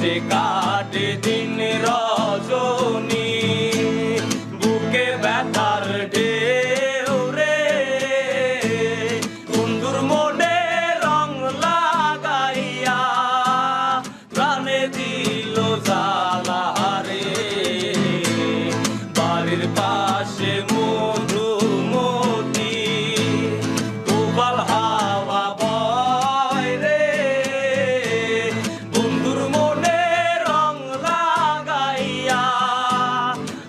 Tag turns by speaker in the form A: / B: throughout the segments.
A: কষ্টে কাটে দিন রজনী, বুকে ব্যথার ঢেউ রে, বন্ধুর মনে রং লাগাইয়া প্রাণে দিল জ্বালা রে। বাড়ির পাশে মধুমতি, উবাল হাওয়া বয় রে, বন্ধুর মনে রং লাগাইয়া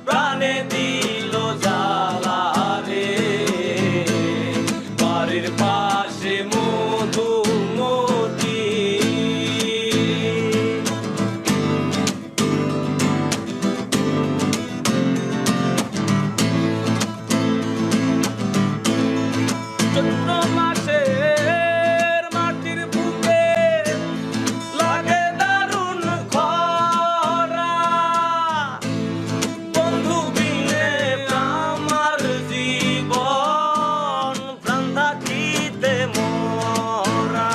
A: প্রাণে দিল জ্বালা রে। বাড়ির পাশে মধুমতি। চৈত্র মাসের মাটির বুকে লাগে দারুণ খরা, বন্ধু বিনে আমার জীবন প্রাণ থাকিতে মরা।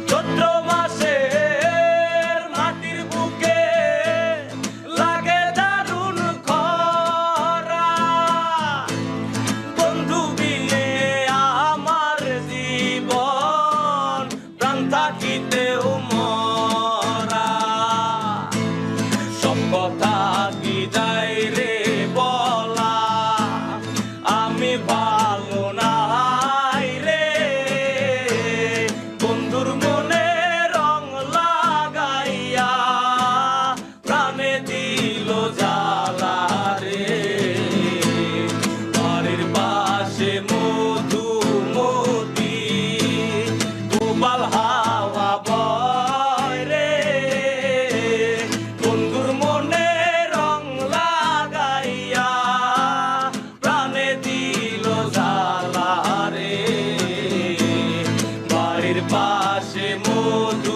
A: চৈত্র মাসের মাটির বুকে লাগে দারুণ খরা, বন্ধু বিনে আমার জীবন প্রাণ থাকিতেও মরা। সব কথা কি যাই রে বলা, আমি ভালো নাই রে, বন্ধুর মনে রং লাগাইয়া প্রাণে দিল জ্বালা রে। বাড়ির পাশে মধুমতি, উবাল হাওয়া বয় রে, বন্ধুর মনে রং লাগাইয়া প্রাণে দিল জ্বালা রে। বাড়ির পাশে মধু